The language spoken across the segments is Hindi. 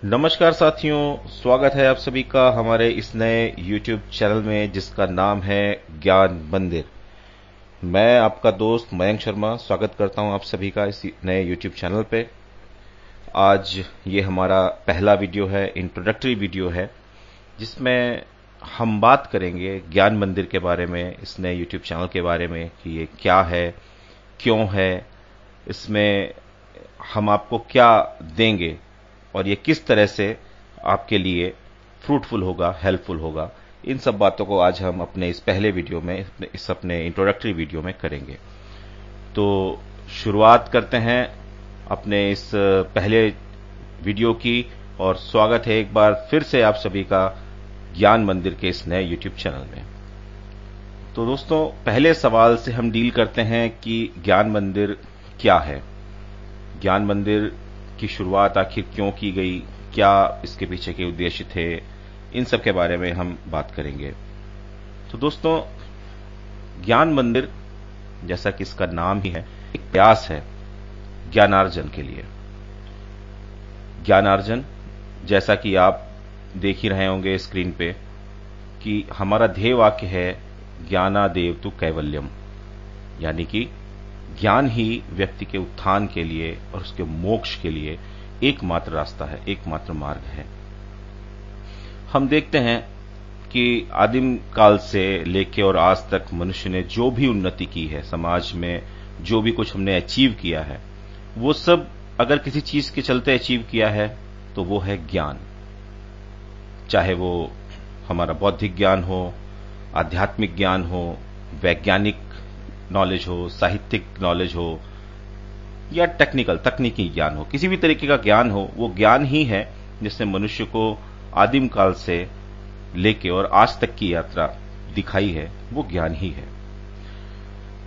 नमस्कार साथियों, स्वागत है आप सभी का हमारे इस नए YouTube चैनल में जिसका नाम है ज्ञान मंदिर। मैं आपका दोस्त मयंक शर्मा स्वागत करता हूं आप सभी का इस नए YouTube चैनल पे। आज ये हमारा पहला वीडियो है, इंट्रोडक्टरी वीडियो है, जिसमें हम बात करेंगे ज्ञान मंदिर के बारे में, इस नए YouTube चैनल के बारे में कि ये क्या है, क्यों है, इसमें हम आपको क्या देंगे और ये किस तरह से आपके लिए फ्रूटफुल होगा, हेल्पफुल होगा। इन सब बातों को आज हम अपने इस पहले वीडियो में, इस अपने इंट्रोडक्टरी वीडियो में करेंगे। तो शुरुआत करते हैं अपने इस पहले वीडियो की, और स्वागत है एक बार फिर से आप सभी का ज्ञान मंदिर के इस नए YouTube चैनल में। तो दोस्तों, पहले सवाल से हम डील करते हैं कि ज्ञान मंदिर क्या है, ज्ञान मंदिर की शुरुआत आखिर क्यों की गई, क्या इसके पीछे के उद्देश्य थे, इन सब के बारे में हम बात करेंगे। तो दोस्तों, ज्ञान मंदिर जैसा कि इसका नाम ही है, एक प्रयास है ज्ञानार्जन के लिए। ज्ञानार्जन, जैसा कि आप देख ही रहे होंगे स्क्रीन पे कि हमारा ध्येय वाक्य है ज्ञानादेव तु कैवल्यम, यानी कि ज्ञान ही व्यक्ति के उत्थान के लिए और उसके मोक्ष के लिए एकमात्र रास्ता है, एकमात्र मार्ग है। हम देखते हैं कि आदिम काल से लेके और आज तक मनुष्य ने जो भी उन्नति की है, समाज में जो भी कुछ हमने अचीव किया है, वो सब अगर किसी चीज के चलते अचीव किया है तो वो है ज्ञान। चाहे वो हमारा बौद्धिक ज्ञान हो, आध्यात्मिक ज्ञान हो, वैज्ञानिक नॉलेज हो, साहित्यिक नॉलेज हो, या तकनीकी ज्ञान हो, किसी भी तरीके का ज्ञान हो, वो ज्ञान ही है जिसने मनुष्य को आदिम काल से लेके और आज तक की यात्रा दिखाई है, वो ज्ञान ही है।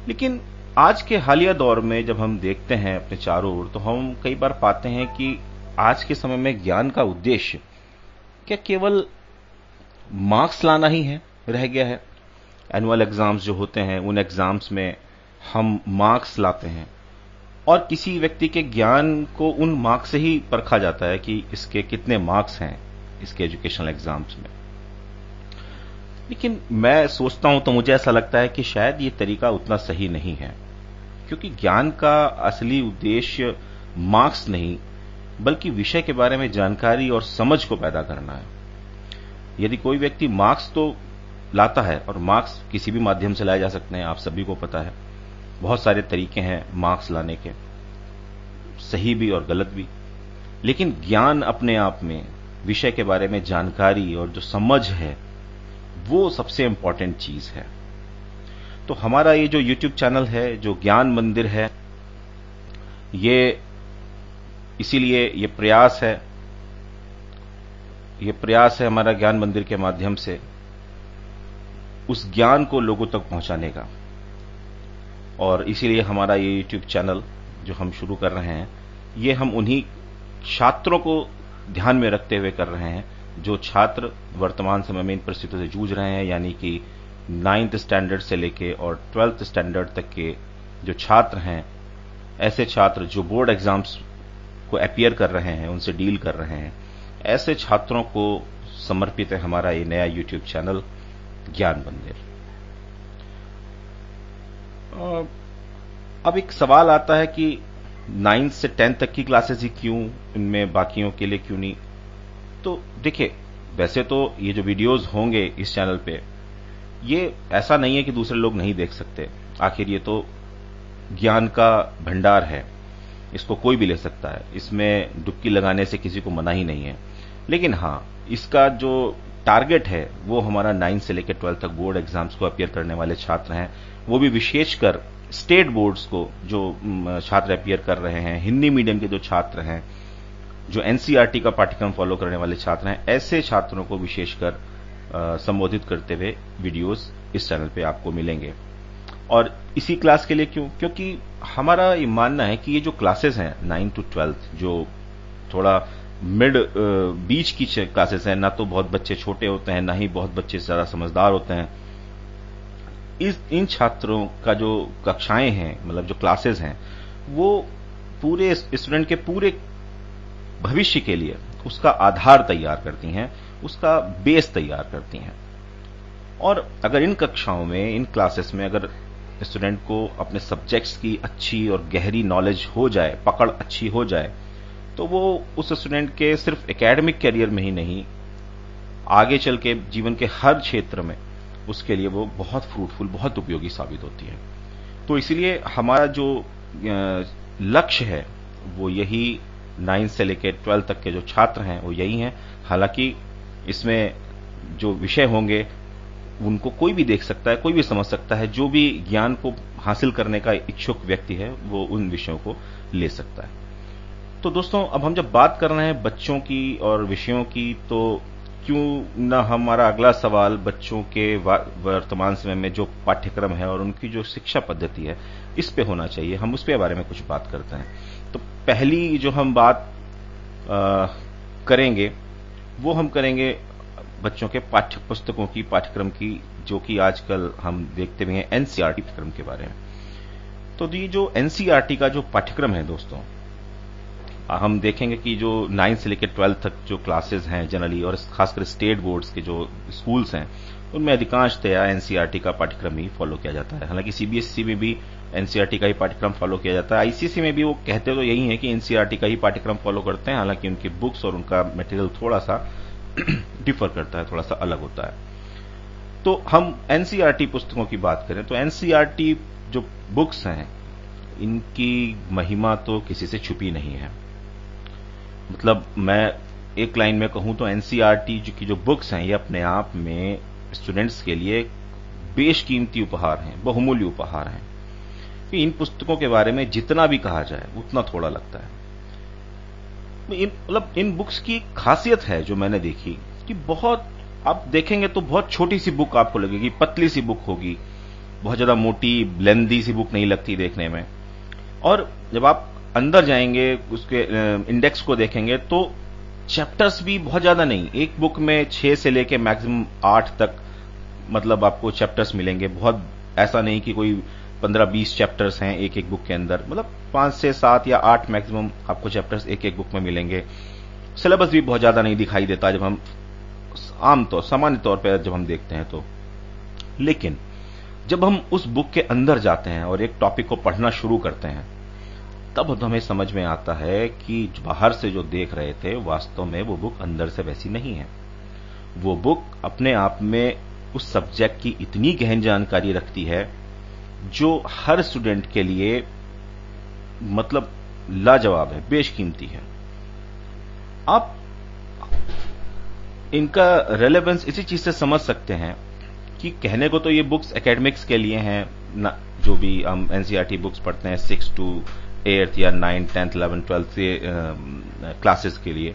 लेकिन आज के हालिया दौर में जब हम देखते हैं अपने चारों ओर, तो हम कई बार पाते हैं कि आज के समय में ज्ञान का उद्देश्य क्या केवल मार्क्स लाना ही है, रह गया है। एनुअल एग्जाम्स जो होते हैं, उन एग्जाम्स में हम मार्क्स लाते हैं और किसी व्यक्ति के ज्ञान को उन मार्क्स से ही परखा जाता है कि इसके कितने मार्क्स हैं इसके एजुकेशनल एग्जाम्स में। लेकिन मैं सोचता हूं तो मुझे ऐसा लगता है कि शायद ये तरीका उतना सही नहीं है, क्योंकि ज्ञान का असली उद्देश्य मार्क्स नहीं बल्कि विषय के बारे में जानकारी और समझ को पैदा करना है। यदि कोई व्यक्ति मार्क्स तो लाता है, और मार्क्स किसी भी माध्यम से लाए जा सकते हैं, आप सभी को पता है, बहुत सारे तरीके हैं मार्क्स लाने के, सही भी और गलत भी। लेकिन ज्ञान अपने आप में, विषय के बारे में जानकारी और जो समझ है, वो सबसे इंपॉर्टेंट चीज है। तो हमारा ये जो YouTube चैनल है, जो ज्ञान मंदिर है, ये इसीलिए ये प्रयास है हमारा ज्ञान मंदिर के माध्यम से उस ज्ञान को लोगों तक पहुंचाने का। और इसीलिए हमारा ये YouTube चैनल जो हम शुरू कर रहे हैं, ये हम उन्हीं छात्रों को ध्यान में रखते हुए कर रहे हैं जो छात्र वर्तमान समय में इन परिस्थितियों से जूझ रहे हैं, यानी कि 9th स्टैंडर्ड से लेके और 12th स्टैंडर्ड तक के जो छात्र हैं, ऐसे छात्र जो बोर्ड एग्जाम्स को अपीयर कर रहे हैं, उनसे डील कर रहे हैं, ऐसे छात्रों को समर्पित है हमारा ये नया YouTube चैनल ज्ञान मंदिर। अब एक सवाल आता है कि 9th से 10th तक की क्लासेस ही क्यों, इनमें बाकियों के लिए क्यों नहीं। तो देखिए, वैसे तो ये जो वीडियोस होंगे इस चैनल पे, ये ऐसा नहीं है कि दूसरे लोग नहीं देख सकते। आखिर ये तो ज्ञान का भंडार है, इसको कोई भी ले सकता है, इसमें डुबकी लगाने से किसी को मना ही नहीं है। लेकिन हाँ, इसका जो टारगेट है वो हमारा 9th से लेकर 12th तक बोर्ड एग्जाम्स को अपीयर करने वाले छात्र हैं, वो भी विशेषकर स्टेट बोर्ड्स को जो छात्र अपीयर कर रहे हैं, हिंदी मीडियम के जो छात्र हैं, जो एनसीईआरटी का पाठ्यक्रम फॉलो करने वाले छात्र हैं, ऐसे छात्रों को विशेषकर संबोधित करते हुए वीडियोस इस चैनल पे आपको मिलेंगे। और इसी क्लास के लिए क्यों? क्योंकि हमारा ये मानना है कि ये जो क्लासेस हैं 9 to 12, जो थोड़ा मिड बीच की क्लासेस हैं, ना तो बहुत बच्चे छोटे होते हैं, ना ही बहुत बच्चे ज्यादा समझदार होते हैं, इन छात्रों का जो कक्षाएं हैं, मतलब जो क्लासेस हैं, वो पूरे स्टूडेंट के पूरे भविष्य के लिए, उसका आधार तैयार करती हैं, उसका बेस तैयार करती हैं। और अगर इन कक्षाओं में, इन क्लासेस में अगर स्टूडेंट को अपने सब्जेक्ट्स की अच्छी और गहरी नॉलेज हो जाए, पकड़ अच्छी हो जाए, तो वो उस स्टूडेंट के सिर्फ एकेडमिक करियर में ही नहीं, आगे चल के जीवन के हर क्षेत्र में उसके लिए वो बहुत फ्रूटफुल, बहुत उपयोगी साबित होती है। तो इसलिए हमारा जो लक्ष्य है वो यही 9 से लेकर 12 तक के जो छात्र हैं वो यही हैं। हालांकि इसमें जो विषय होंगे उनको कोई भी देख सकता है, कोई भी समझ सकता है। जो भी ज्ञान को हासिल करने का इच्छुक व्यक्ति है वो उन विषयों को ले सकता है। तो दोस्तों, अब हम जब बात कर रहे हैं बच्चों की और विषयों की, तो क्यों न हमारा अगला सवाल बच्चों के वर्तमान समय में जो पाठ्यक्रम है और उनकी जो शिक्षा पद्धति है इस पे होना चाहिए। हम उस पे बारे में कुछ बात करते हैं। तो पहली जो हम बात करेंगे वो हम करेंगे बच्चों के पाठ्य पुस्तकों की, पाठ्यक्रम की, जो कि आजकल हम देखते भी हैं एनसीईआरटी पाठ्यक्रम के बारे में। तो ये जो एनसीईआरटी का जो पाठ्यक्रम है दोस्तों, हम देखेंगे कि जो 9 से लेकर 12 तक जो क्लासेस हैं जनरली, और खासकर स्टेट बोर्ड्स के जो स्कूल्स हैं उनमें अधिकांशतया एनसीईआरटी का पाठ्यक्रम ही फॉलो किया जाता है। हालांकि सीबीएसई में भी एनसीईआरटी का ही पाठ्यक्रम फॉलो किया जाता है। आईसीएसई में भी वो कहते तो यही है कि एनसीईआरटी का ही पाठ्यक्रम फॉलो करते हैं, हालांकि उनकी बुक्स और उनका मटेरियल थोड़ा सा डिफर करता है, थोड़ा सा अलग होता है। तो हम एनसीईआरटी पुस्तकों की बात करें तो एनसीईआरटी जो बुक्स हैं इनकी महिमा तो किसी से छुपी नहीं है। मतलब मैं एक लाइन में कहूं तो एनसीईआरटी की जो बुक्स हैं ये अपने आप में स्टूडेंट्स के लिए बेशकीमती उपहार हैं, बहुमूल्य उपहार हैं। कि इन पुस्तकों के बारे में जितना भी कहा जाए उतना थोड़ा लगता है। मतलब इन बुक्स की खासियत है जो मैंने देखी कि बहुत, आप देखेंगे तो बहुत छोटी सी बुक आपको लगेगी, पतली सी बुक होगी, बहुत ज्यादा मोटी लेंदी सी बुक नहीं लगती देखने में। और जब आप अंदर जाएंगे उसके इंडेक्स को देखेंगे तो चैप्टर्स भी बहुत ज्यादा नहीं, एक बुक में 6 से लेके मैक्सिमम 8 तक मतलब आपको चैप्टर्स मिलेंगे। बहुत ऐसा नहीं कि कोई 15-20 चैप्टर्स हैं एक एक बुक के अंदर, मतलब 5 से 7 या 8 मैक्सिमम आपको चैप्टर्स एक एक बुक में मिलेंगे। सिलेबस भी बहुत ज्यादा नहीं दिखाई देता जब हम आमतौर, सामान्य तौर पर जब हम देखते हैं तो। लेकिन जब हम उस बुक के अंदर जाते हैं और एक टॉपिक को पढ़ना शुरू करते हैं तब हमें समझ में आता है कि बाहर से जो देख रहे थे वास्तव में वो बुक अंदर से वैसी नहीं है। वो बुक अपने आप में उस सब्जेक्ट की इतनी गहन जानकारी रखती है जो हर स्टूडेंट के लिए मतलब लाजवाब है, बेशकीमती है। आप इनका रेलेवेंस इसी चीज से समझ सकते हैं कि कहने को तो ये बुक्स एकेडमिक्स के लिए हैं ना, जो भी हम एनसीईआरटी बुक्स पढ़ते हैं 6 to 8 या 9, 10, 11, 12 से क्लासेस के लिए।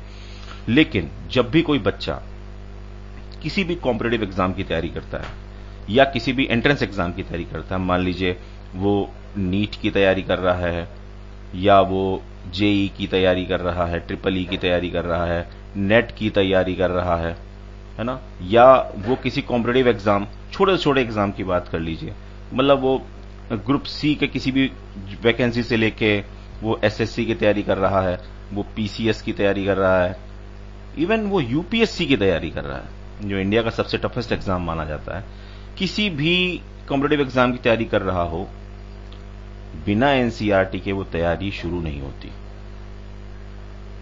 लेकिन जब भी कोई बच्चा किसी भी कॉम्पिटिटिव एग्जाम की तैयारी करता है या किसी भी एंट्रेंस एग्जाम की तैयारी करता है, मान लीजिए वो नीट की तैयारी कर रहा है या वो जेई की तैयारी कर रहा है, ट्रिपल ई की तैयारी कर रहा है, नेट की तैयारी कर रहा है ना, या वो किसी कॉम्पिटिटिव एग्जाम, छोटे छोटे एग्जाम की बात कर लीजिए, मतलब वो ग्रुप सी के किसी भी वैकेंसी से लेके वो एसएससी की तैयारी कर रहा है, वो पीसीएस की तैयारी कर रहा है, इवन वो यूपीएससी की तैयारी कर रहा है जो इंडिया का सबसे टफेस्ट एग्जाम माना जाता है। किसी भी कॉम्पिटिटिव एग्जाम की तैयारी कर रहा हो, बिना एनसीईआरटी के वो तैयारी शुरू नहीं होती।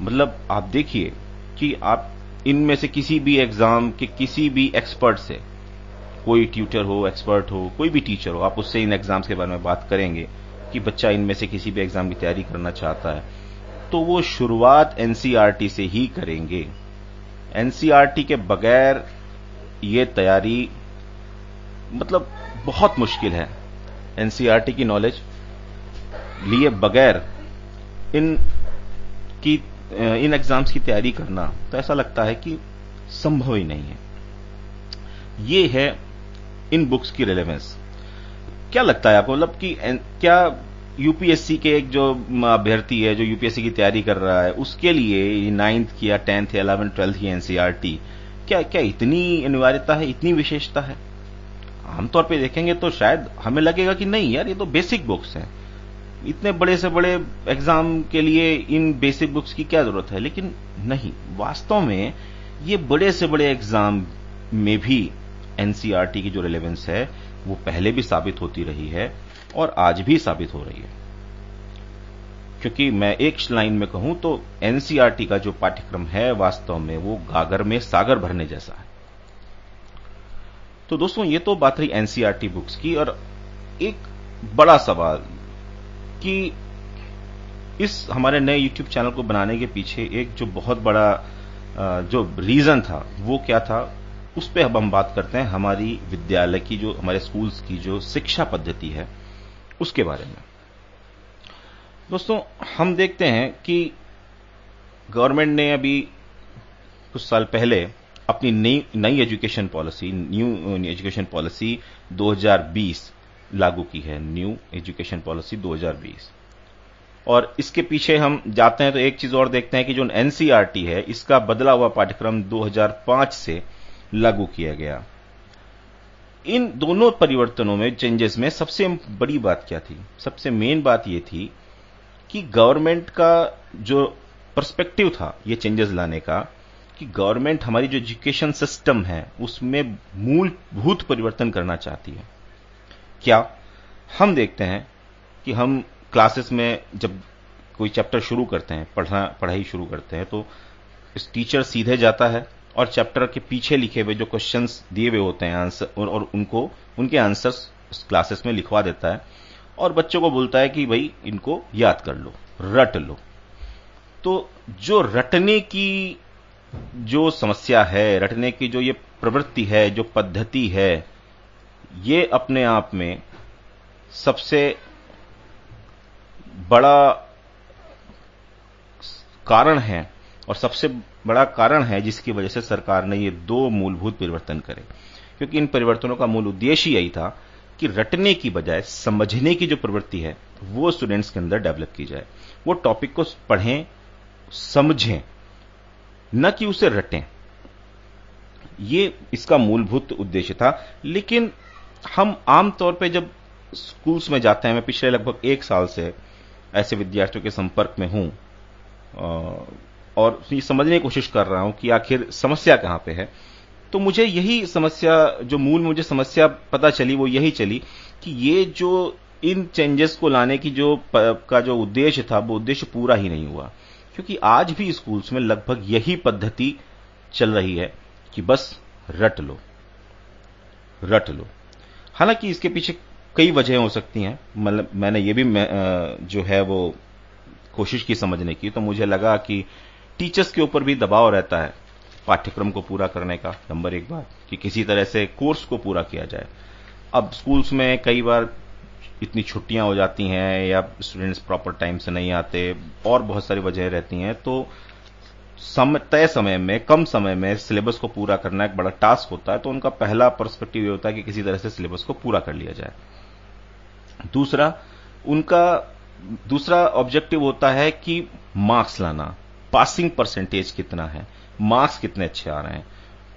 मतलब आप देखिए कि आप इनमें से किसी भी एग्जाम के किसी भी एक्सपर्ट से, कोई ट्यूटर हो, एक्सपर्ट हो, कोई भी टीचर हो, आप उससे इन एग्जाम्स के बारे में बात करेंगे कि बच्चा इनमें से किसी भी एग्जाम की तैयारी करना चाहता है तो वो शुरुआत एनसीईआरटी से ही करेंगे। एनसीईआरटी के बगैर ये तैयारी मतलब बहुत मुश्किल है। एनसीईआरटी की नॉलेज लिए बगैर इन एग्जाम्स की तैयारी करना तो ऐसा लगता है कि संभव ही नहीं है। ये है इन बुक्स की रेलेवेंस। क्या लगता है आपको, मतलब कि क्या यूपीएससी के एक जो अभ्यर्थी है जो यूपीएससी की तैयारी कर रहा है उसके लिए 9th की या 10th या 11th 12th की एनसीईआरटी क्या क्या इतनी अनिवार्यता है, इतनी विशेषता है? आमतौर पे देखेंगे तो शायद हमें लगेगा कि नहीं यार, ये तो बेसिक बुक्स हैं। इतने बड़े से बड़े एग्जाम के लिए इन बेसिक बुक्स की क्या जरूरत है? लेकिन नहीं, वास्तव में ये बड़े से बड़े एग्जाम में भी एनसीईआरटी की जो रिलेवेंस है वो पहले भी साबित होती रही है और आज भी साबित हो रही है। क्योंकि मैं एक लाइन में कहूं तो एनसीईआरटी का जो पाठ्यक्रम है वास्तव में वो गागर में सागर भरने जैसा है। तो दोस्तों, ये तो बात रही एनसीईआरटी बुक्स की। और एक बड़ा सवाल कि इस हमारे नए यूट्यूब चैनल को बनाने के पीछे एक जो बहुत बड़ा जो रीजन था वो क्या था, उस पे अब हम बात करते हैं। हमारी विद्यालय की जो, हमारे स्कूल्स की जो शिक्षा पद्धति है उसके बारे में। दोस्तों, हम देखते हैं कि गवर्नमेंट ने अभी कुछ साल पहले अपनी नई education policy, new education policy 2020 लागू की है। New education policy 2020। और इसके पीछे हम जाते हैं तो एक चीज और देखते हैं कि जो एनसीईआरटी है इसका बदला हुआ पाठ्यक्रम 2005 से लागू किया गया। इन दोनों परिवर्तनों में, चेंजेस में सबसे बड़ी बात क्या थी? सबसे मेन बात यह थी कि गवर्नमेंट का जो पर्सपेक्टिव था ये चेंजेस लाने का, कि गवर्नमेंट हमारी जो एजुकेशन सिस्टम है उसमें मूलभूत परिवर्तन करना चाहती है। क्या? हम देखते हैं कि हम क्लासेस में जब कोई चैप्टर शुरू करते हैं, पढ़ाई शुरू करते हैं, तो इस टीचर सीधे जाता है और चैप्टर के पीछे लिखे हुए जो क्वेश्चंस दिए हुए होते हैं आंसर, और उनके आंसर्स क्लासेस में लिखवा देता है और बच्चों को बोलता है कि भाई इनको याद कर लो, रट लो। तो जो रटने की जो समस्या है, रटने की जो ये प्रवृत्ति है, जो पद्धति है, ये अपने आप में सबसे बड़ा कारण है और सबसे बड़ा कारण है जिसकी वजह से सरकार ने ये दो मूलभूत परिवर्तन करे। क्योंकि इन परिवर्तनों का मूल उद्देश्य यही था कि रटने की बजाय समझने की जो प्रवृत्ति है वो स्टूडेंट्स के अंदर डेवलप की जाए। वो टॉपिक को पढ़ें, समझें, न कि उसे रटें। ये इसका मूलभूत उद्देश्य था। लेकिन हम आमतौर पे जब स्कूल्स में जाते हैं, मैं पिछले लगभग 1 साल से ऐसे विद्यार्थियों के संपर्क में हूं और ये समझने की कोशिश कर रहा हूं कि आखिर समस्या कहां पे है, तो मुझे यही समस्या, जो मूल मुझे समस्या पता चली वो यही चली कि ये जो इन चेंजेस को लाने की जो उद्देश्य था वो उद्देश्य पूरा ही नहीं हुआ। क्योंकि आज भी स्कूल्स में लगभग यही पद्धति चल रही है कि बस रट लो, रट लो। हालांकि इसके पीछे कई वजह हो सकती हैं। मतलब मैंने ये भी जो है वो कोशिश की समझने की, तो मुझे लगा कि टीचर्स के ऊपर भी दबाव रहता है पाठ्यक्रम को पूरा करने का, नंबर 1 बात, कि किसी तरह से कोर्स को पूरा किया जाए। अब स्कूल्स में कई बार इतनी छुट्टियां हो जाती हैं या स्टूडेंट्स प्रॉपर टाइम से नहीं आते और बहुत सारी वजह रहती हैं, तो तय समय में, कम समय में सिलेबस को पूरा करना एक बड़ा टास्क होता है। तो उनका पहला पर्सपेक्टिव ये होता है कि किसी तरह से सिलेबस को पूरा कर लिया जाए। उनका दूसरा ऑब्जेक्टिव होता है कि मार्क्स लाना, पासिंग परसेंटेज कितना है, मार्क्स कितने अच्छे आ रहे हैं।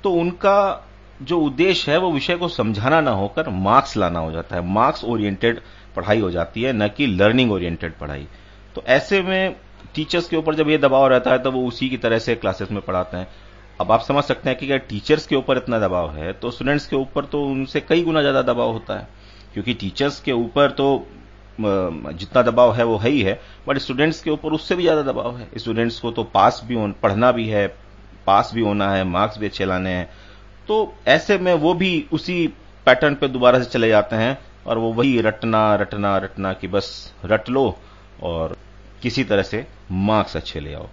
तो उनका जो उद्देश्य है वो विषय को समझाना ना होकर मार्क्स लाना हो जाता है। मार्क्स ओरिएंटेड पढ़ाई हो जाती है, न कि लर्निंग ओरिएंटेड पढ़ाई। तो ऐसे में टीचर्स के ऊपर जब ये दबाव रहता है तो वो उसी की तरह से क्लासेस में पढ़ाते हैं। अब आप समझ सकते हैं कि अगर टीचर्स के ऊपर इतना दबाव है तो स्टूडेंट्स के ऊपर तो उनसे कई गुना ज्यादा दबाव होता है। क्योंकि टीचर्स के ऊपर तो जितना दबाव है वो है ही है, बट स्टूडेंट्स के ऊपर उससे भी ज्यादा दबाव है। स्टूडेंट्स को तो पढ़ना भी है, पास भी होना है, मार्क्स भी अच्छे लाने हैं। तो ऐसे में वो भी उसी पैटर्न पे दोबारा से चले जाते हैं और वो वही रटना रटना रटना कि बस रट लो और किसी तरह से मार्क्स अच्छे ले आओ।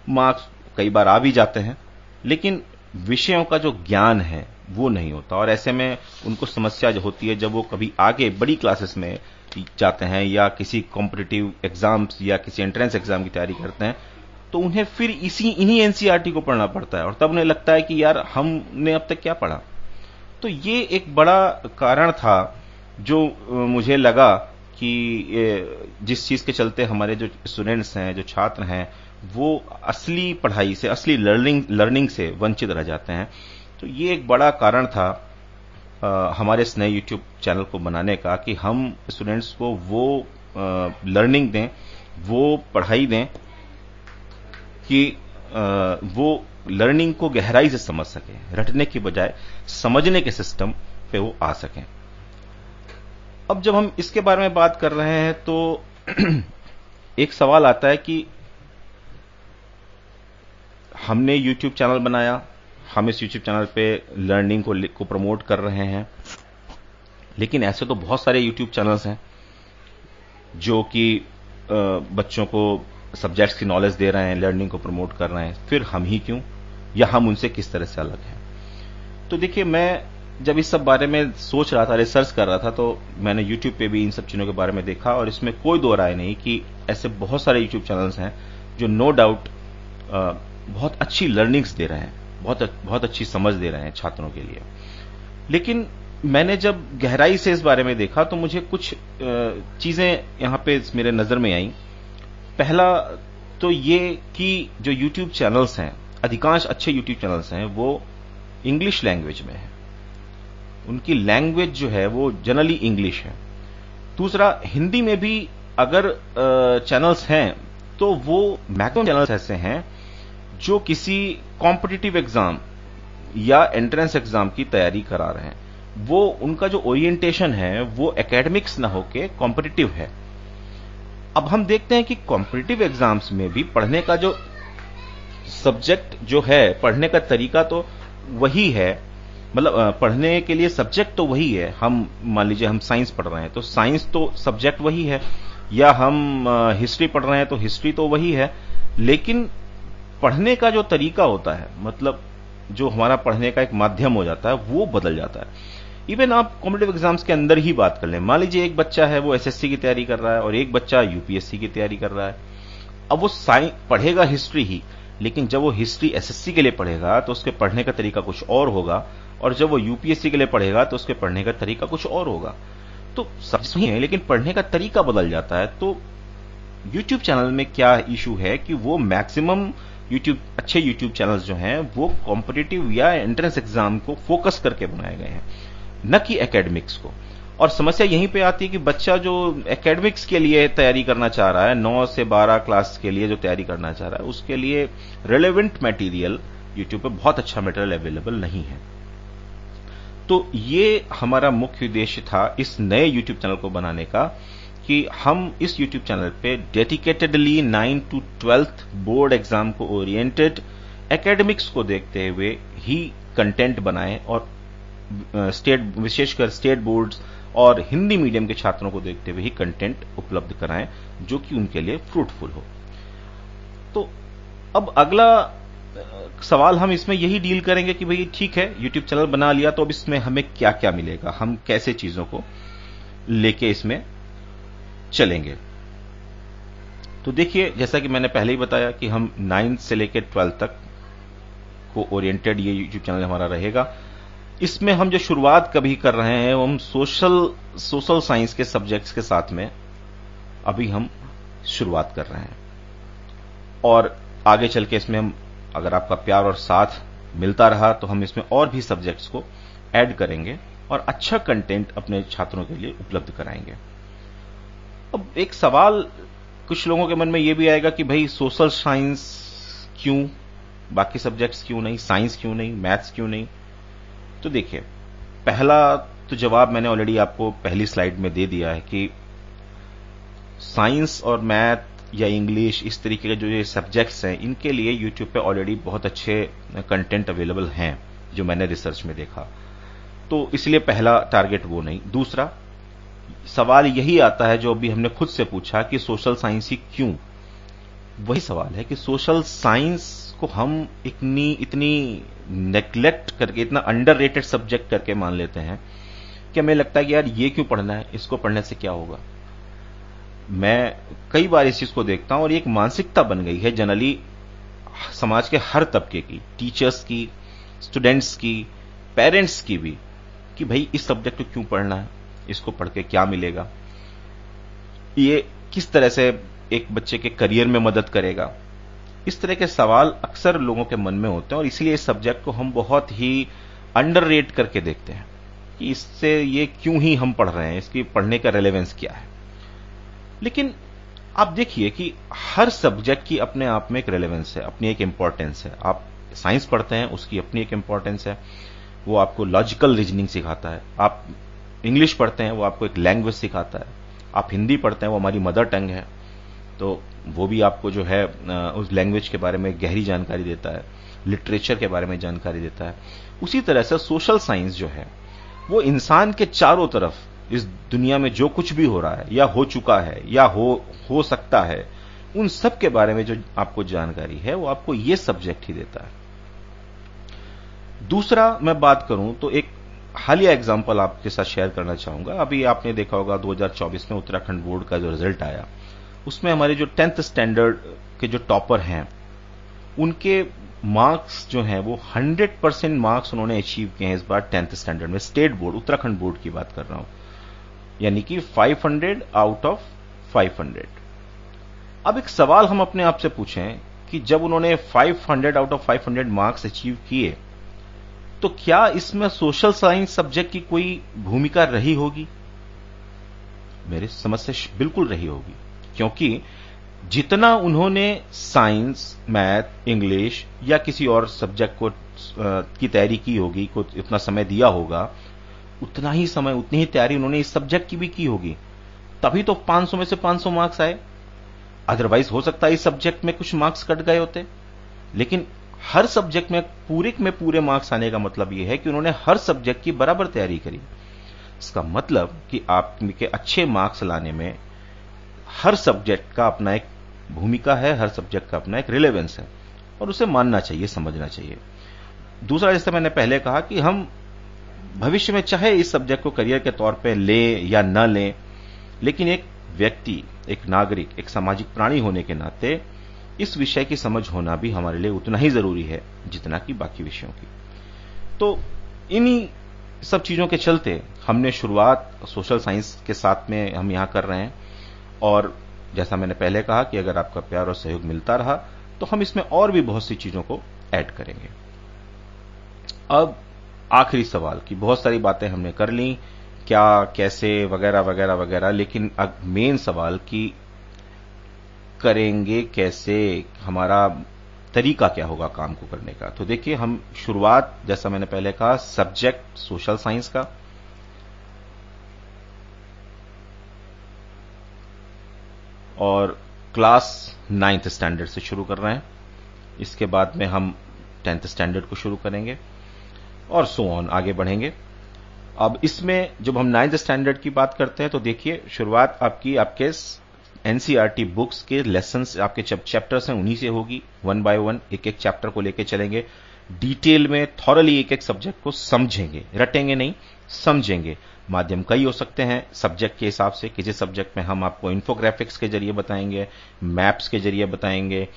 मार्क्स कई बार आ भी जाते हैं लेकिन विषयों का जो ज्ञान है वो नहीं होता। और ऐसे में उनको समस्या जो होती है जब वो कभी आगे बड़ी क्लासेस में जाते हैं या किसी कॉम्पिटिटिव एग्जाम्स या किसी एंट्रेंस एग्जाम की तैयारी करते हैं, तो उन्हें फिर इन्हीं एनसीईआरटी को पढ़ना पड़ता है और तब उन्हें लगता है कि यार हमने अब तक क्या पढ़ा। तो ये एक बड़ा कारण था जो मुझे लगा कि जिस चीज के चलते हमारे जो स्टूडेंट्स हैं, जो छात्र हैं, वो असली पढ़ाई से, असली लर्निंग से वंचित रह जाते हैं। तो ये एक बड़ा कारण था हमारे इस नए यूट्यूब चैनल को बनाने का कि हम स्टूडेंट्स को वो लर्निंग दें, वो पढ़ाई दें कि वो लर्निंग को गहराई से समझ सकें, रटने की बजाय समझने के सिस्टम पे वो आ सकें। अब जब हम इसके बारे में बात कर रहे हैं तो एक सवाल आता है कि हमने YouTube चैनल बनाया, हम इस YouTube चैनल पे लर्निंग को प्रमोट कर रहे हैं, लेकिन ऐसे तो बहुत सारे YouTube चैनल्स हैं जो कि बच्चों को सब्जेक्ट्स की नॉलेज दे रहे हैं, लर्निंग को प्रमोट कर रहे हैं, फिर हम ही क्यों, या हम उनसे किस तरह से अलग हैं। तो देखिए, मैं जब इस सब बारे में सोच रहा था, रिसर्च कर रहा था, तो मैंने YouTube पे भी इन सब चीजों के बारे में देखा और इसमें कोई दो राय नहीं कि ऐसे बहुत सारे YouTube चैनल्स हैं जो नो डाउट बहुत अच्छी लर्निंग्स दे रहे हैं, बहुत अच्छी समझ दे रहे हैं छात्रों के लिए। लेकिन मैंने जब गहराई से इस बारे में देखा तो मुझे कुछ चीजें यहां पे मेरे नजर में आई। पहला तो ये कि जो YouTube चैनल्स हैं, अधिकांश अच्छे YouTube चैनल्स हैं, वो इंग्लिश लैंग्वेज में है, उनकी लैंग्वेज जो है वो जनरली इंग्लिश है। दूसरा, हिंदी में भी अगर चैनल्स हैं तो वो मैक्सिमम चैनल्स ऐसे हैं जो किसी कॉम्पिटिटिव एग्जाम या एंट्रेंस एग्जाम की तैयारी करा रहे हैं। वो उनका जो ओरिएंटेशन है वो एकेडमिक्स ना होके कॉम्पिटिटिव है। अब हम देखते हैं कि कॉम्पिटिटिव एग्जाम्स में भी पढ़ने का जो सब्जेक्ट जो है, पढ़ने का तरीका तो वही है, मतलब पढ़ने के लिए सब्जेक्ट तो वही है। हम मान लीजिए हम साइंस पढ़ रहे हैं तो साइंस तो सब्जेक्ट वही है, या हम हिस्ट्री पढ़ रहे हैं तो हिस्ट्री तो वही है, लेकिन पढ़ने का जो तरीका होता है, मतलब जो हमारा पढ़ने का एक माध्यम हो जाता है, वो बदल जाता है। इवन आप कॉम्पिटिटिव एग्जाम्स के अंदर ही बात कर लें, मान लीजिए एक बच्चा है वो एसएससी की तैयारी कर रहा है और एक बच्चा यूपीएससी की तैयारी कर रहा है। अब वो पढ़ेगा हिस्ट्री ही, लेकिन जब वो हिस्ट्री एसएससी के लिए पढ़ेगा तो उसके पढ़ने का तरीका कुछ और होगा, और जब वो यूपीएससी के लिए पढ़ेगा तो उसके पढ़ने का तरीका कुछ और होगा। तो सब सही है, लेकिन पढ़ने का तरीका बदल जाता है। तो YouTube चैनल में क्या इशू है कि वो मैक्सिमम अच्छे YouTube चैनल्स जो हैं वो कॉम्पिटिटिव या एंट्रेंस एग्जाम को फोकस करके बनाए गए हैं, न कि एकेडमिक्स को। और समस्या यहीं पे आती है कि बच्चा जो एकेडमिक्स के लिए तैयारी करना चाह रहा है, 9 से 12 क्लास के लिए जो तैयारी करना चाह रहा है, उसके लिए रिलेवेंट मटेरियल YouTube पे बहुत अच्छा मटेरियल अवेलेबल नहीं है। तो ये हमारा मुख्य उद्देश्य था इस नए YouTube चैनल को बनाने का, कि हम इस YouTube चैनल पे dedicatedly 9 to 12th board exam को ओरिएंटेड एकेडमिक्स को देखते हुए ही कंटेंट बनाएं, और विशेषकर स्टेट बोर्ड्स और हिंदी मीडियम के छात्रों को देखते हुए ही कंटेंट उपलब्ध कराएं जो कि उनके लिए फ्रूटफुल हो। तो अब अगला सवाल हम इसमें यही डील करेंगे कि भाई ठीक है, YouTube चैनल बना लिया तो अब इसमें हमें क्या क्या मिलेगा, हम कैसे चीजों को लेके इसमें चलेंगे। तो देखिए, जैसा कि मैंने पहले ही बताया कि हम 9th से लेकर 12th तक को ओरिएंटेड ये YouTube चैनल हमारा रहेगा। इसमें हम जो शुरुआत कभी कर रहे हैं वो हम सोशल साइंस के सब्जेक्ट्स के साथ में अभी हम शुरुआत कर रहे हैं, और आगे चल के इसमें हम, अगर आपका प्यार और साथ मिलता रहा तो हम इसमें और भी सब्जेक्ट्स को ऐड करेंगे और अच्छा कंटेंट अपने छात्रों के लिए उपलब्ध कराएंगे। अब एक सवाल कुछ लोगों के मन में यह भी आएगा कि भाई सोशल साइंस क्यों, बाकी सब्जेक्ट्स क्यों नहीं, साइंस क्यों नहीं, मैथ्स क्यों नहीं। तो देखिए, पहला तो जवाब मैंने ऑलरेडी आपको पहली स्लाइड में दे दिया है कि साइंस और मैथ या इंग्लिश, इस तरीके के जो ये सब्जेक्ट्स हैं, इनके लिए यूट्यूब पे ऑलरेडी बहुत अच्छे कंटेंट अवेलेबल हैं जो मैंने रिसर्च में देखा। तो इसलिए पहला टारगेट वो नहीं। दूसरा सवाल यही आता है जो अभी हमने खुद से पूछा कि सोशल साइंस ही क्यों। वही सवाल है कि सोशल साइंस को हम इतनी नेग्लेक्ट करके, इतना अंडररेटेड सब्जेक्ट करके मान लेते हैं कि हमें लगता है कि यार ये क्यों पढ़ना है, इसको पढ़ने से क्या होगा। मैं कई बार इस चीज को देखता हूं और एक मानसिकता बन गई है जनरली समाज के हर तबके की, टीचर्स की, स्टूडेंट्स की, पेरेंट्स की भी, कि भाई इस सब्जेक्ट को क्यों पढ़ना है, इसको पढ़ के क्या मिलेगा, ये किस तरह से एक बच्चे के करियर में मदद करेगा। इस तरह के सवाल अक्सर लोगों के मन में होते हैं और इसलिए इस सब्जेक्ट को हम बहुत ही अंडररेट करके देखते हैं कि इससे ये क्यों ही हम पढ़ रहे हैं, इसकी पढ़ने का रेलेवेंस क्या है। लेकिन आप देखिए कि हर सब्जेक्ट की अपने आप में एक रेलेवेंस है, अपनी एक इंपॉर्टेंस है। आप साइंस पढ़ते हैं, उसकी अपनी एक इंपॉर्टेंस है, वो आपको लॉजिकल रीजनिंग सिखाता है। आप इंग्लिश पढ़ते हैं, वो आपको एक लैंग्वेज सिखाता है। आप हिंदी पढ़ते हैं, वो हमारी मदर टंग है, तो वो भी आपको जो है उस लैंग्वेज के बारे में गहरी जानकारी देता है, लिटरेचर के बारे में जानकारी देता है। उसी तरह से सोशल साइंस जो है वो इंसान के चारों तरफ इस दुनिया में जो कुछ भी हो रहा है या हो चुका है या हो सकता है, उन सब के बारे में जो आपको जानकारी है वो आपको ये सब्जेक्ट ही देता है। दूसरा मैं बात करूं तो एक हालिया एग्जांपल आपके साथ शेयर करना चाहूंगा। अभी आपने देखा होगा 2024 में उत्तराखंड बोर्ड का जो रिजल्ट आया, उसमें हमारे जो 10th स्टैंडर्ड के जो टॉपर हैं उनके मार्क्स जो हैं वो 100% मार्क्स उन्होंने अचीव किए हैं इस बार 10th स्टैंडर्ड में। स्टेट बोर्ड, उत्तराखंड बोर्ड की बात कर रहा हूं, यानी कि 500 आउट ऑफ 500। अब एक सवाल हम अपने आप से पूछें कि जब उन्होंने 500 आउट ऑफ 500 मार्क्स अचीव किए तो क्या इसमें सोशल साइंस सब्जेक्ट की कोई भूमिका रही होगी? मेरे समझ से बिल्कुल रही होगी, क्योंकि जितना उन्होंने साइंस, मैथ, इंग्लिश या किसी और सब्जेक्ट को की तैयारी की होगी, को इतना समय दिया होगा, उतना ही समय, उतनी ही तैयारी उन्होंने इस सब्जेक्ट की भी की होगी, तभी तो 500 में से 500 मार्क्स आए। अदरवाइज हो सकता है इस सब्जेक्ट में कुछ मार्क्स कट गए होते। लेकिन हर सब्जेक्ट में पूरे मार्क्स आने का मतलब यह है कि उन्होंने हर सब्जेक्ट की बराबर तैयारी करी। इसका मतलब कि आपके अच्छे मार्क्स लाने में हर सब्जेक्ट का अपना एक भूमिका है, हर सब्जेक्ट का अपना एक रिलेवेंस है, और उसे मानना चाहिए, समझना चाहिए। दूसरा, जैसे मैंने पहले कहा कि हम भविष्य में चाहे इस सब्जेक्ट को करियर के तौर पे लें या न लें, लेकिन एक व्यक्ति, एक नागरिक, एक सामाजिक प्राणी होने के नाते इस विषय की समझ होना भी हमारे लिए उतना ही जरूरी है जितना कि बाकी विषयों की। तो इन्हीं सब चीजों के चलते हमने शुरुआत सोशल साइंस के साथ में हम यहां कर रहे हैं, और जैसा मैंने पहले कहा कि अगर आपका प्यार और सहयोग मिलता रहा तो हम इसमें और भी बहुत सी चीजों को ऐड करेंगे। अब आखिरी सवाल की बहुत सारी बातें हमने कर ली, क्या, कैसे, वगैरह वगैरह वगैरह, लेकिन अब मेन सवाल कि करेंगे कैसे, हमारा तरीका क्या होगा काम को करने का। तो देखिए, हम शुरुआत, जैसा मैंने पहले कहा, सब्जेक्ट सोशल साइंस का, और क्लास 9th स्टैंडर्ड से शुरू कर रहे हैं। इसके बाद में हम 10th स्टैंडर्ड को शुरू करेंगे और सो ऑन आगे बढ़ेंगे। अब इसमें जब हम 9th स्टैंडर्ड की बात करते हैं तो देखिए, शुरुआत आपके एनसीईआरटी बुक्स के लेसन्स, आपके चैप्टर्स हैं, उन्हीं से होगी। 1 बाय 1 एक एक चैप्टर को लेके चलेंगे, डिटेल में थॉरली एक एक सब्जेक्ट को समझेंगे, रटेंगे नहीं, समझेंगे। माध्यम कई हो सकते हैं सब्जेक्ट के हिसाब से। किसी सब्जेक्ट में हम आपको इन्फोग्राफिक्स के जरिए बताएंगे, मैप्स के जरिए बताएंगे,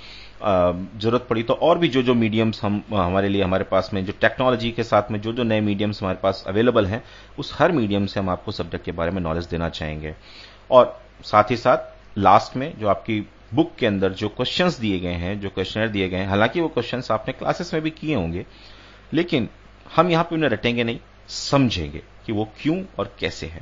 जरूरत पड़ी तो और भी जो मीडियम्स हमारे लिए, हमारे पास में जो टेक्नोलॉजी के साथ में जो नए मीडियम्स हमारे पास अवेलेबल हैं, उस हर मीडियम से हम आपको सब्जेक्ट के बारे में नॉलेज देना चाहेंगे। और साथ ही साथ लास्ट में जो आपकी बुक के अंदर जो क्वेश्चंस दिए गए हैं, जो क्वेश्चनर दिए गए हैं, हालांकि वो क्वेश्चंस आपने क्लासेस में भी किए होंगे, लेकिन हम यहां पे उन्हें रटेंगे नहीं, समझेंगे कि वो क्यों और कैसे है।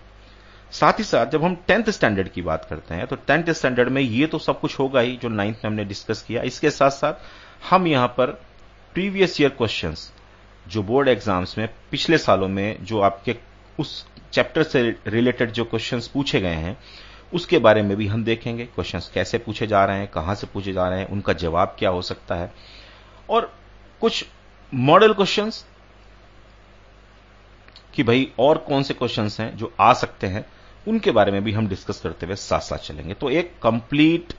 साथ ही साथ जब हम 10th स्टैंडर्ड की बात करते हैं तो 10th स्टैंडर्ड में ये तो सब कुछ होगा ही जो 9th में हमने डिस्कस किया। इसके साथ साथ हम यहां पर प्रीवियस ईयर क्वेश्चंस, जो बोर्ड एग्जाम्स में पिछले सालों में जो आपके उस चैप्टर से रिलेटेड जो क्वेश्चंस पूछे गए हैं, उसके बारे में भी हम देखेंगे। क्वेश्चंस कैसे पूछे जा रहे हैं, कहां से पूछे जा रहे हैं, उनका जवाब क्या हो सकता है, और कुछ मॉडल क्वेश्चंस कि भाई और कौन से क्वेश्चंस हैं जो आ सकते हैं, उनके बारे में भी हम डिस्कस करते हुए साथ साथ चलेंगे। तो एक कंप्लीट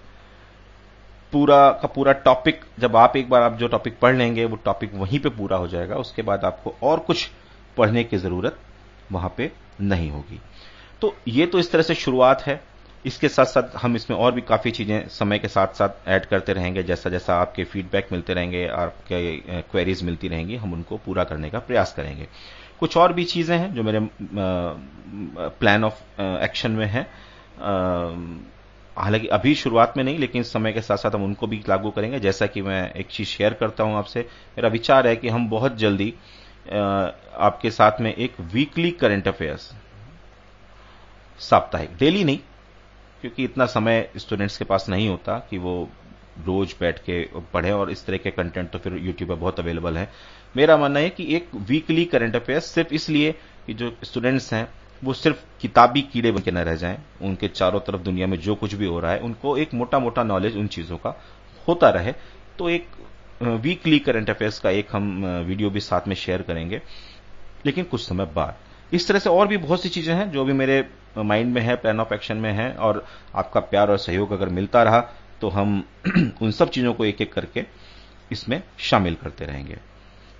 पूरा का पूरा टॉपिक, जब आप एक बार आप जो टॉपिक पढ़ लेंगे वो टॉपिक वहीं पे पूरा हो जाएगा। उसके बाद आपको और कुछ पढ़ने की जरूरत वहां पे नहीं होगी। तो ये तो इस तरह से शुरुआत है। इसके साथ साथ हम इसमें और भी काफी चीजें समय के साथ साथ ऐड करते रहेंगे। जैसा जैसा आपके फीडबैक मिलते रहेंगे, आपके क्वेरीज मिलती रहेंगी, हम उनको पूरा करने का प्रयास करेंगे। कुछ और भी चीजें हैं जो मेरे प्लान ऑफ एक्शन में है, हालांकि अभी शुरुआत में नहीं, लेकिन समय के साथ साथ हम उनको भी लागू करेंगे। जैसा कि मैं एक चीज शेयर करता हूं आपसे, मेरा विचार है कि हम बहुत जल्दी आपके साथ में एक वीकली करंट अफेयर्स, साप्ताहिक, डेली नहीं, क्योंकि इतना समय स्टूडेंट्स के पास नहीं होता कि वो रोज बैठ के पढ़े, और इस तरह के कंटेंट तो फिर यूट्यूब पर बहुत अवेलेबल है। मेरा मानना है कि एक वीकली करंट अफेयर्स सिर्फ इसलिए कि जो स्टूडेंट्स हैं वो सिर्फ किताबी कीड़े बन के न रह जाएं, उनके चारों तरफ दुनिया में जो कुछ भी हो रहा है उनको एक मोटा मोटा नॉलेज उन चीजों का होता रहे। तो एक वीकली करंट अफेयर्स का एक हम वीडियो भी साथ में शेयर करेंगे, लेकिन कुछ समय बाद। इस तरह से और भी बहुत सी चीजें हैं जो भी मेरे माइंड में है, प्लान ऑफ एक्शन में है, और आपका प्यार और सहयोग अगर मिलता रहा तो हम उन सब चीजों को एक एक करके इसमें शामिल करते रहेंगे।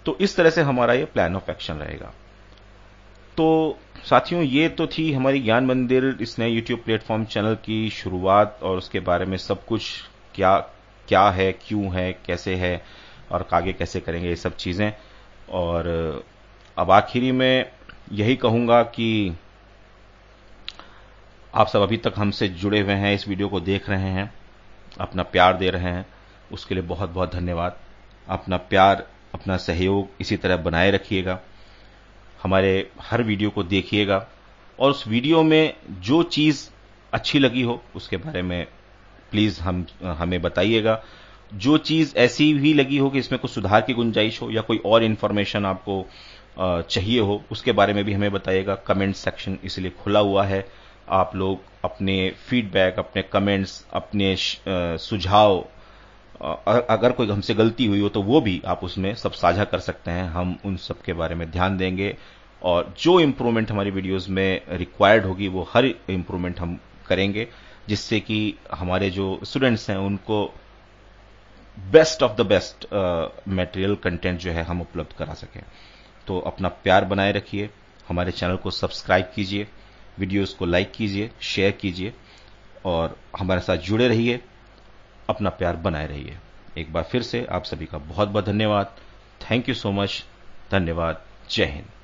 तो इस तरह से हमारा ये प्लान ऑफ एक्शन रहेगा। तो साथियों, ये तो थी हमारी ज्ञान मंदिर इस नए यूट्यूब प्लेटफॉर्म चैनल की शुरुआत, और उसके बारे में सब कुछ, क्या क्या है, क्यों है, कैसे है, और आगे कैसे करेंगे, ये सब चीजें। और अब आखिरी में यही कहूंगा कि आप सब अभी तक हमसे जुड़े हुए हैं, इस वीडियो को देख रहे हैं, अपना प्यार दे रहे हैं, उसके लिए बहुत बहुत धन्यवाद। अपना प्यार, अपना सहयोग इसी तरह बनाए रखिएगा, हमारे हर वीडियो को देखिएगा, और उस वीडियो में जो चीज अच्छी लगी हो उसके बारे में प्लीज हमें बताइएगा। जो चीज ऐसी भी लगी हो कि इसमें कुछ सुधार की गुंजाइश हो, या कोई और इन्फॉर्मेशन आपको चाहिए हो, उसके बारे में भी हमें बताइएगा। कमेंट सेक्शन इसलिए खुला हुआ है, आप लोग अपने फीडबैक, अपने कमेंट्स, अपने सुझाव, अगर कोई हमसे गलती हुई हो तो वो भी आप उसमें सब साझा कर सकते हैं, हम उन सब के बारे में ध्यान देंगे। और जो इम्प्रूवमेंट हमारी वीडियोस में रिक्वायर्ड होगी वो हर इम्प्रूवमेंट हम करेंगे, जिससे कि हमारे जो स्टूडेंट्स हैं उनको best of the best material content जो है हम उपलब्ध करा सकें। तो अपना प्यार बनाए रखिए, हमारे चैनल को सब्सक्राइब कीजिए, वीडियोस को लाइक कीजिए, शेयर कीजिए, और हमारे साथ जुड़े रहिए, अपना प्यार बनाए रहिए। एक बार फिर से आप सभी का बहुत बहुत धन्यवाद। Thank you so much. धन्यवाद। जय हिंद।